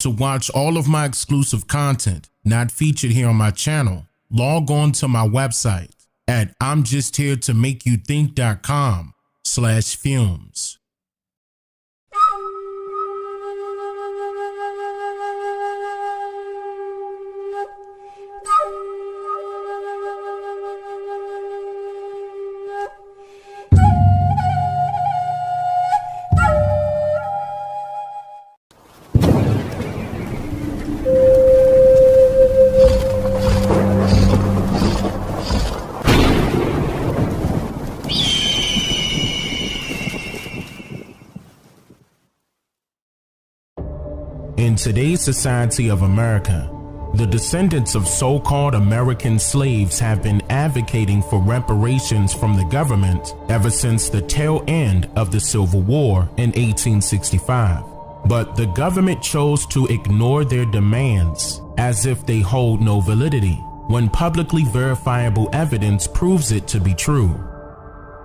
To watch all of my exclusive content not featured here on my channel, log on to my website at imjustheretomakeyoutthink.com/films. In today's society of America, the descendants of so-called American slaves have been advocating for reparations from the government ever since the tail end of the Civil War in 1865. But the government chose to ignore their demands as if they hold no validity, when publicly verifiable evidence proves it to be true.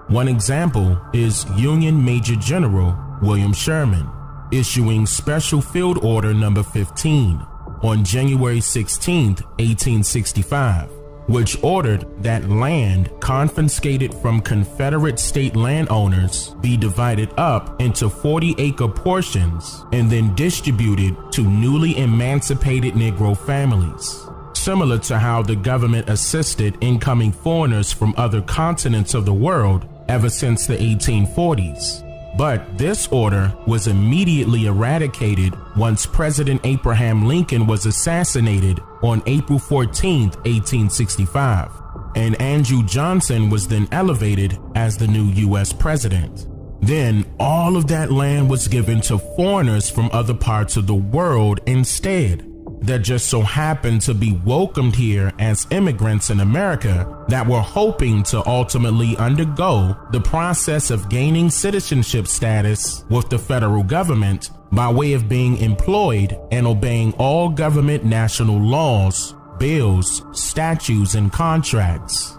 One example is Union Major General William Sherman issuing Special Field Order Number 15 on January 16, 1865, which ordered that land confiscated from Confederate state landowners be divided up into 40-acre portions and then distributed to newly emancipated Negro families, similar to how the government assisted incoming foreigners from other continents of the world ever since the 1840s. But this order was immediately eradicated once President Abraham Lincoln was assassinated on April 14, 1865, and Andrew Johnson was then elevated as the new U.S. president. Then all of that land was given to foreigners from other parts of the world instead, that just so happened to be welcomed here as immigrants in America that were hoping to ultimately undergo the process of gaining citizenship status with the federal government by way of being employed and obeying all government national laws, bills, statutes, and contracts.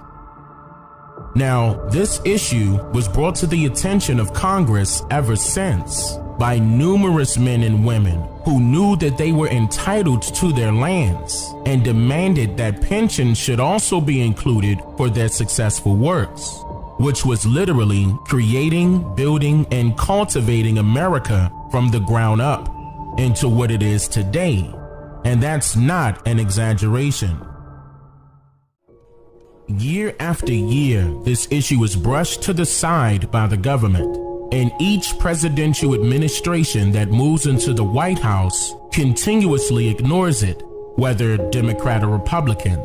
Now, this issue was brought to the attention of Congress ever since by numerous men and women who knew that they were entitled to their lands and demanded that pensions should also be included for their successful works, which was literally creating, building, and cultivating America from the ground up into what it is today. And that's not an exaggeration. Year after year, this issue is brushed to the side by the government, and each presidential administration that moves into the White House continuously ignores it, whether Democrat or Republican.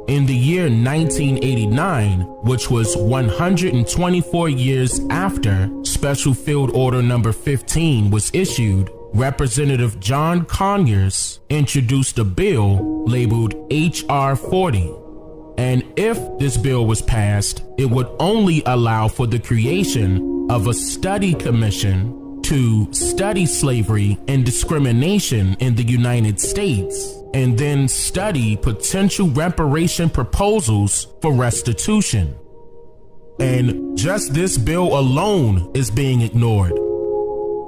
In the year 1989, which was 124 years after Special Field Order Number 15 was issued, Representative John Conyers introduced a bill labeled H.R. 40. And if this bill was passed, it would only allow for the creation of a study commission to study slavery and discrimination in the United States, and then study potential reparation proposals for restitution. And just this bill alone is being ignored.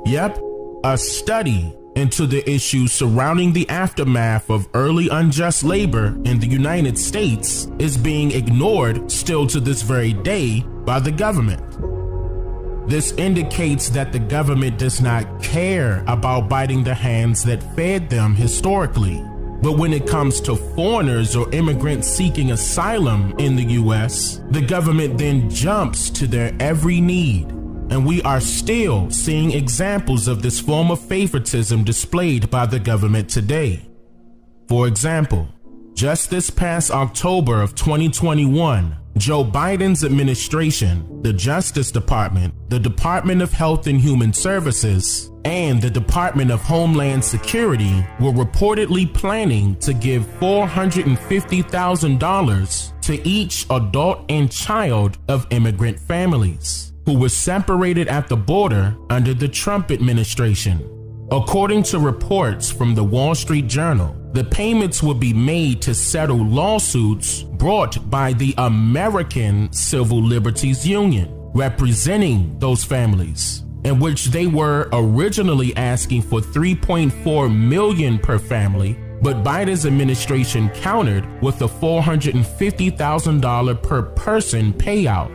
Yep, a study into the issues surrounding the aftermath of early unjust labor in the United States is being ignored still to this very day by the government. This indicates that the government does not care about biting the hands that fed them historically. But when it comes to foreigners or immigrants seeking asylum in the U.S., the government then jumps to their every need. And we are still seeing examples of this form of favoritism displayed by the government today. For example, just this past October of 2021, Joe Biden's administration, the Justice Department, the Department of Health and Human Services, and the Department of Homeland Security were reportedly planning to give $450,000 to each adult and child of immigrant families who were separated at the border under the Trump administration. According to reports from the Wall Street Journal, the payments would be made to settle lawsuits brought by the American Civil Liberties Union, representing those families, in which they were originally asking for $3.4 million per family, but Biden's administration countered with a $450,000 per person payout.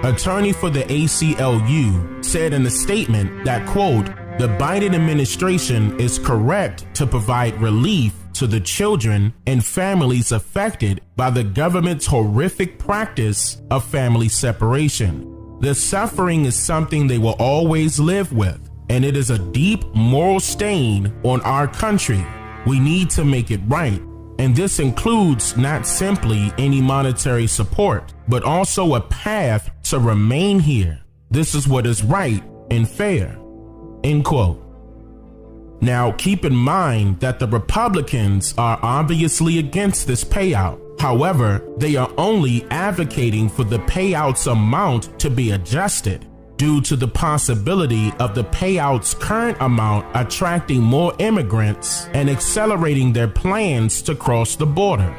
Attorney for the ACLU said in a statement that, quote, "The Biden administration is correct to provide relief to the children and families affected by the government's horrific practice of family separation. The suffering is something they will always live with, and it is a deep moral stain on our country. We need to make it right. And this includes not simply any monetary support, but also a path to remain here. This is what is right and fair." End quote. Now, keep in mind that the Republicans are obviously against this payout. However, they are only advocating for the payout's amount to be adjusted due to the possibility of the payout's current amount attracting more immigrants and accelerating their plans to cross the border.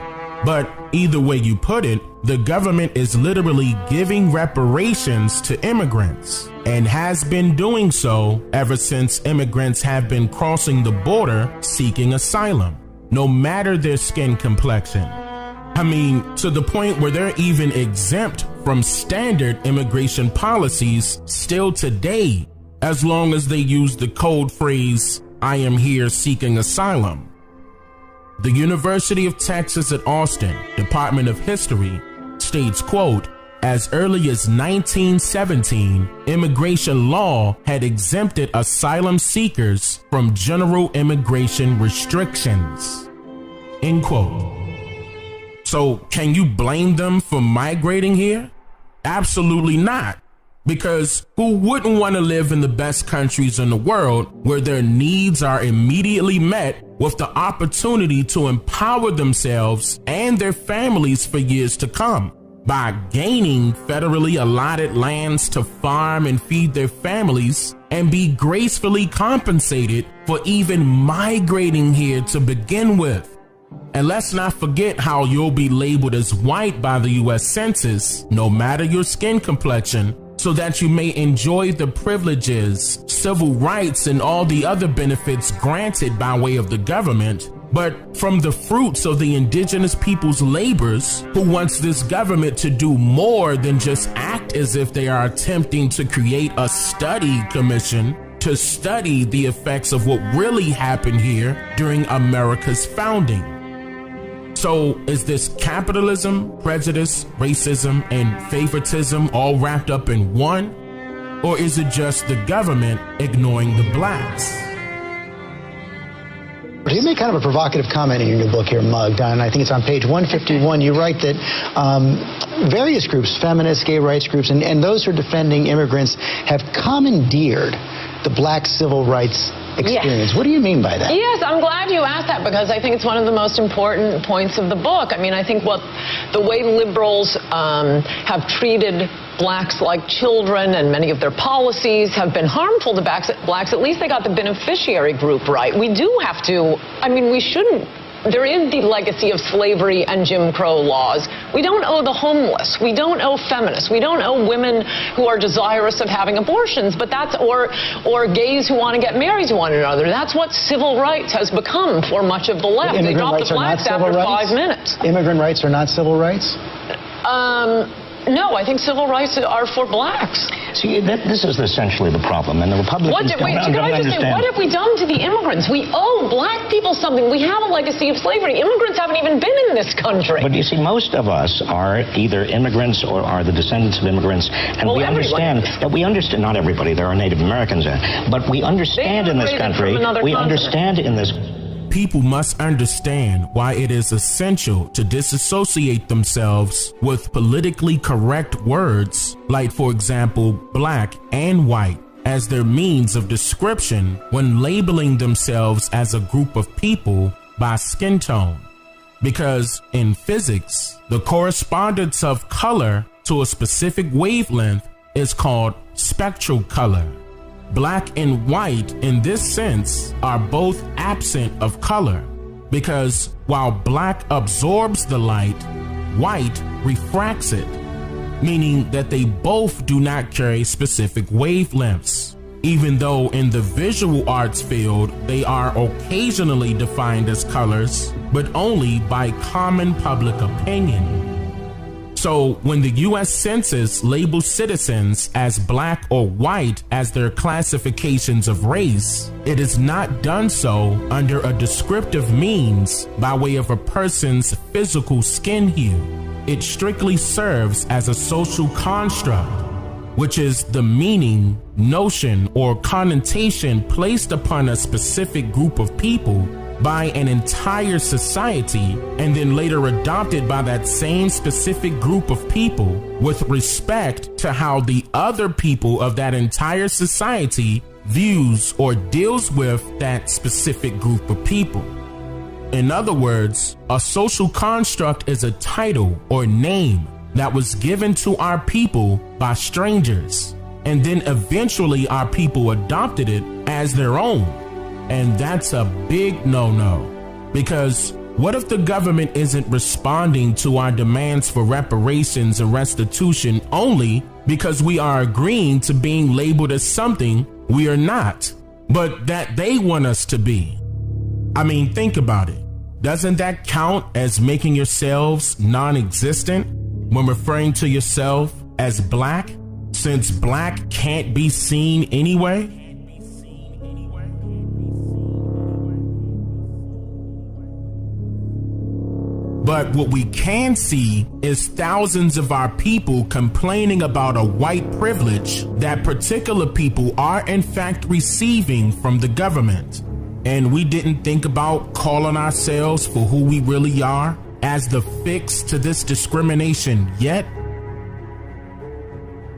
But either way you put it, the government is literally giving reparations to immigrants and has been doing so ever since immigrants have been crossing the border seeking asylum, no matter their skin complexion. I mean, to the point where they're even exempt from standard immigration policies still today, as long as they use the code phrase, "I am here seeking asylum." The University of Texas at Austin Department of History states, quote, "As early as 1917, immigration law had exempted asylum seekers from general immigration restrictions." End quote. So can you blame them for migrating here? Absolutely not. Because who wouldn't want to live in the best countries in the world where their needs are immediately met with the opportunity to empower themselves and their families for years to come by gaining federally allotted lands to farm and feed their families and be gracefully compensated for even migrating here to begin with? And let's not forget how you'll be labeled as white by the US Census, no matter your skin complexion, so that you may enjoy the privileges, civil rights, and all the other benefits granted by way of the government, but from the fruits of the indigenous people's labors, who wants this government to do more than just act as if they are attempting to create a study commission to study the effects of what really happened here during America's founding. So is this capitalism, prejudice, racism, and favoritism all wrapped up in one? Or is it just the government ignoring the blacks? You make kind of a provocative comment in your new book here, Mug, and I think it's on page 151. You write that various groups, feminists, gay rights groups, and those who are defending immigrants have commandeered the black civil rights experience. Yes. What do you mean by that? Yes, I'm glad you asked that because I think it's one of the most important points of the book. I mean, I think the way liberals have treated blacks like children and many of their policies have been harmful to blacks. At least they got the beneficiary group right. We do have to, I mean, we shouldn't. There is the legacy of slavery and Jim Crow laws. We don't owe the homeless. We don't owe feminists. We don't owe women who are desirous of having abortions, but that's, or gays who want to get married to one another. That's what civil rights has become for much of the left. They dropped the blacks after 5 minutes. Immigrant rights are not civil rights? No, I think civil rights are for blacks. See, this is essentially the problem, and the Republicans don't understand. What have we done to the immigrants? We owe black people something. We have a legacy of slavery. Immigrants haven't even been in this country. But you see, most of us are either immigrants or are the descendants of immigrants, and we understand that not everybody, there are Native Americans, but we understand in this country, People must understand why it is essential to disassociate themselves with politically correct words, like, for example, black and white, as their means of description when labeling themselves as a group of people by skin tone. Because in physics, the correspondence of color to a specific wavelength is called spectral color. Black and white, in this sense, are both absent of color, because while black absorbs the light, white refracts it, meaning that they both do not carry specific wavelengths. even though in the visual arts field they are occasionally defined as colors, but only by common public opinion. So when the US Census labels citizens as black or white as their classifications of race, it is not done so under a descriptive means by way of a person's physical skin hue. It strictly serves as a social construct, which is the meaning, notion, or connotation placed upon a specific group of people by an entire society and then later adopted by that same specific group of people with respect to how the other people of that entire society views or deals with that specific group of people. In other words, a social construct is a title or name that was given to our people by strangers, and then eventually our people adopted it as their own. And that's a big no-no, because what if the government isn't responding to our demands for reparations and restitution only because we are agreeing to being labeled as something we are not, but that they want us to be? I mean, think about it. Doesn't that count as making yourselves non-existent when referring to yourself as black, since black can't be seen anyway? But what we can see is thousands of our people complaining about a white privilege that particular people are in fact receiving from the government. And we didn't think about calling ourselves for who we really are as the fix to this discrimination yet?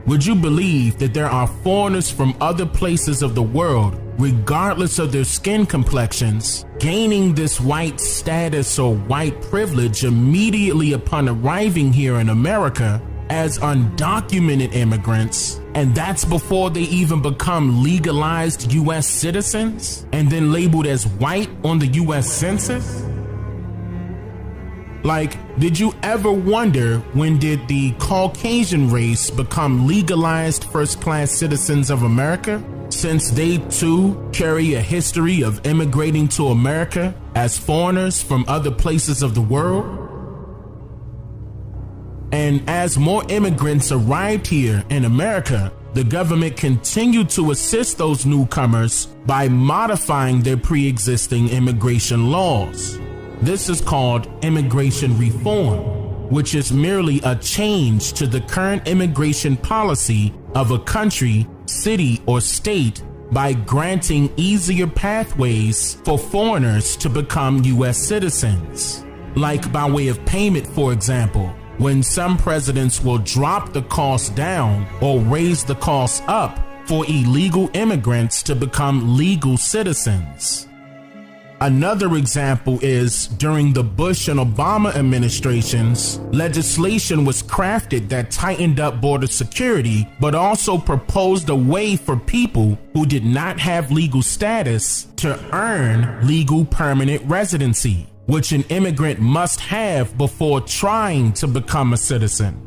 Would you believe that there are foreigners from other places of the world, regardless of their skin complexions, gaining this white status or white privilege immediately upon arriving here in America as undocumented immigrants, and that's before they even become legalized US citizens and then labeled as white on the US Census? Like, did you ever wonder, when did the Caucasian race become legalized first-class citizens of America, since they too carry a history of immigrating to America as foreigners from other places of the world? And as more immigrants arrived here in America, the government continued to assist those newcomers by modifying their pre-existing immigration laws. This is called immigration reform, which is merely a change to the current immigration policy of a country, city, or state by granting easier pathways for foreigners to become US citizens. Like by way of payment, for example, when some presidents will drop the cost down or raise the cost up for illegal immigrants to become legal citizens. Another example is during the Bush and Obama administrations, legislation was crafted that tightened up border security, but also proposed a way for people who did not have legal status to earn legal permanent residency, which an immigrant must have before trying to become a citizen.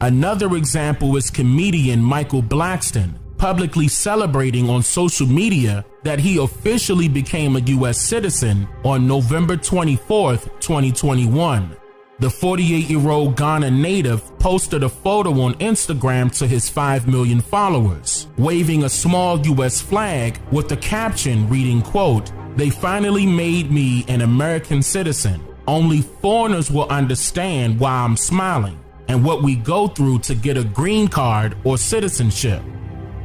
Another example is comedian Michael Blackston, publicly celebrating on social media that he officially became a US citizen on November 24th, 2021. The 48-year-old Ghana native posted a photo on Instagram to his 5 million followers, waving a small US flag with the caption reading, quote, "They finally made me an American citizen. Only foreigners will understand why I'm smiling and what we go through to get a green card or citizenship."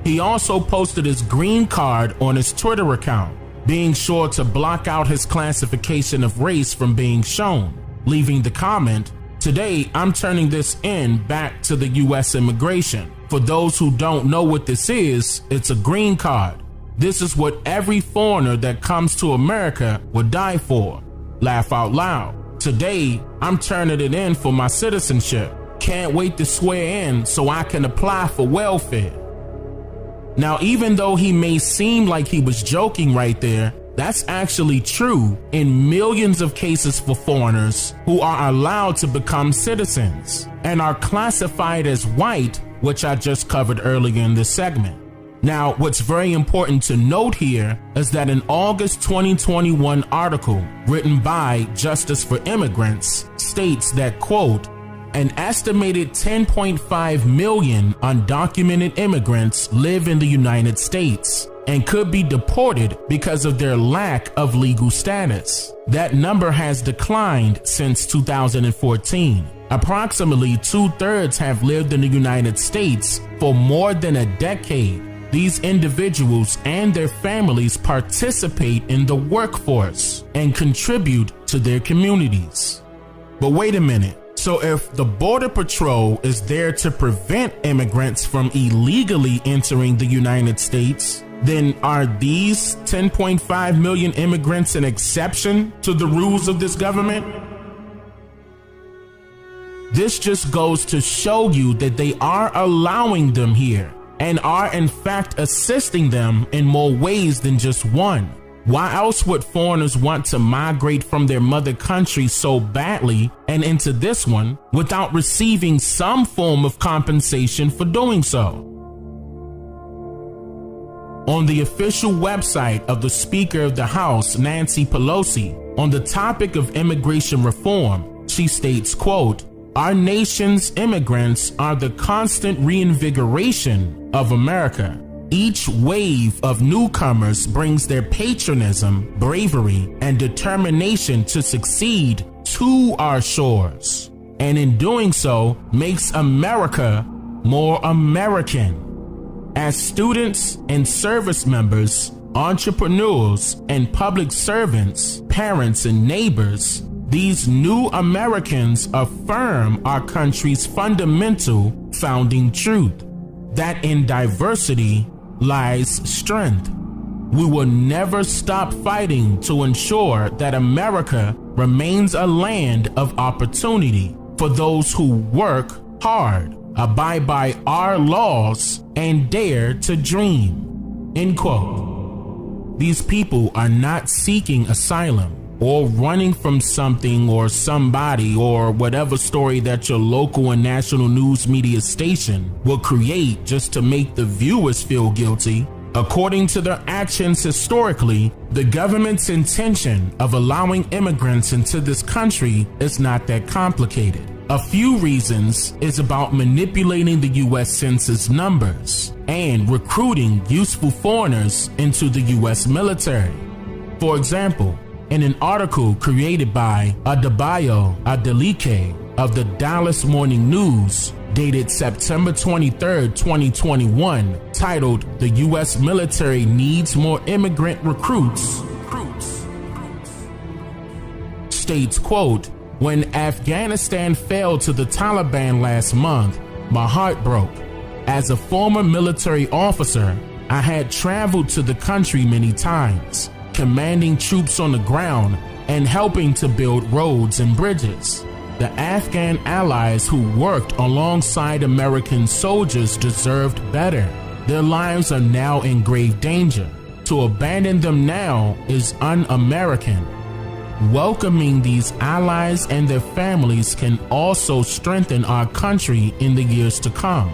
He also posted his green card on his Twitter account, being sure to block out his classification of race from being shown, leaving the comment, "Today, I'm turning this in back to the US immigration. For those who don't know what this is, it's a green card. This is what every foreigner that comes to America would die for. Laugh out loud. Today, I'm turning it in for my citizenship. Can't wait to swear in so I can apply for welfare." Now, even though he may seem like he was joking right there, that's actually true in millions of cases for foreigners who are allowed to become citizens and are classified as white, which I just covered earlier in this segment. Now, what's very important to note here is that an August 2021 article written by Justice for Immigrants states that, quote, an estimated 10.5 million undocumented immigrants live in the United States and could be deported because of their lack of legal status. That number has declined since 2014. Approximately 2/3 have lived in the United States for more than a decade. These individuals and their families participate in the workforce and contribute to their communities. But wait a minute. So if the Border Patrol is there to prevent immigrants from illegally entering the United States, then are these 10.5 million immigrants an exception to the rules of this government? This just goes to show you that they are allowing them here and are in fact assisting them in more ways than just one. Why else would foreigners want to migrate from their mother country so badly and into this one without receiving some form of compensation for doing so? On the official website of the Speaker of the House, Nancy Pelosi, on the topic of immigration reform, she states, quote, our nation's immigrants are the constant reinvigoration of America. Each wave of newcomers brings their patriotism, bravery, and determination to succeed to our shores, and in doing so makes America more American. As students and service members, entrepreneurs and public servants, parents and neighbors, these new Americans affirm our country's fundamental founding truth, that in diversity lies strength. We will never stop fighting to ensure that America remains a land of opportunity for those who work hard, abide by our laws, and dare to dream. End quote. These people are not seeking asylum or running from something or somebody or whatever story that your local and national news media station will create just to make the viewers feel guilty. According to their actions historically, the government's intention of allowing immigrants into this country is not that complicated. A few reasons is about manipulating the U.S. Census numbers and recruiting useful foreigners into the U.S. military. For example, in an article created by Adebayo Adeleke of the Dallas Morning News, dated September 23, 2021, titled "The U.S. Military Needs More Immigrant Recruits," states, quote, when Afghanistan fell to the Taliban last month, my heart broke. As a former military officer, I had traveled to the country many times, commanding troops on the ground and helping to build roads and bridges. The Afghan allies who worked alongside American soldiers deserved better. Their lives are now in grave danger. To abandon them now is un-American. Welcoming these allies and their families can also strengthen our country in the years to come.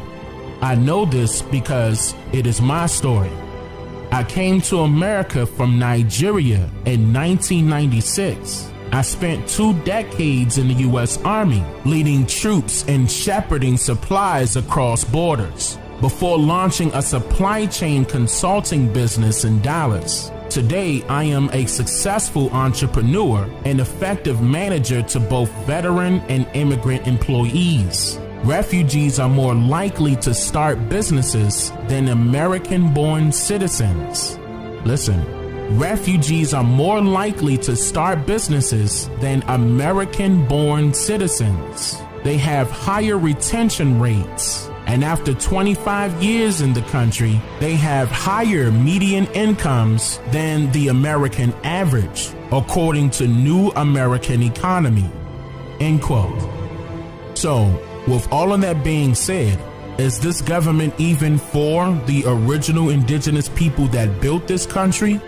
I know this because it is my story. I came to America from Nigeria in 1996. I spent 2 decades in the U.S. Army, leading troops and shepherding supplies across borders, before launching a supply chain consulting business in Dallas. Today, I am a successful entrepreneur and effective manager to both veteran and immigrant employees. Refugees are more likely to start businesses than American-born citizens. Listen, refugees are more likely to start businesses than American-born citizens. They have higher retention rates, and after 25 years in the country, they have higher median incomes than the American average, according to New American Economy. End quote. So, with all of that being said, is this government even for the original indigenous people that built this country?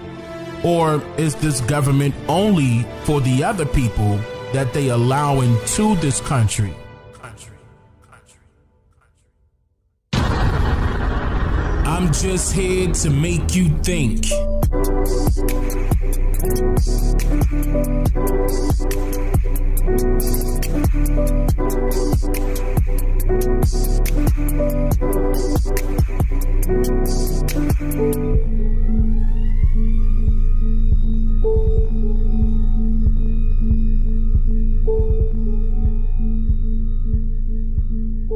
Or is this government only for the other people that they allow into this country? I'm I'm just here to make you think.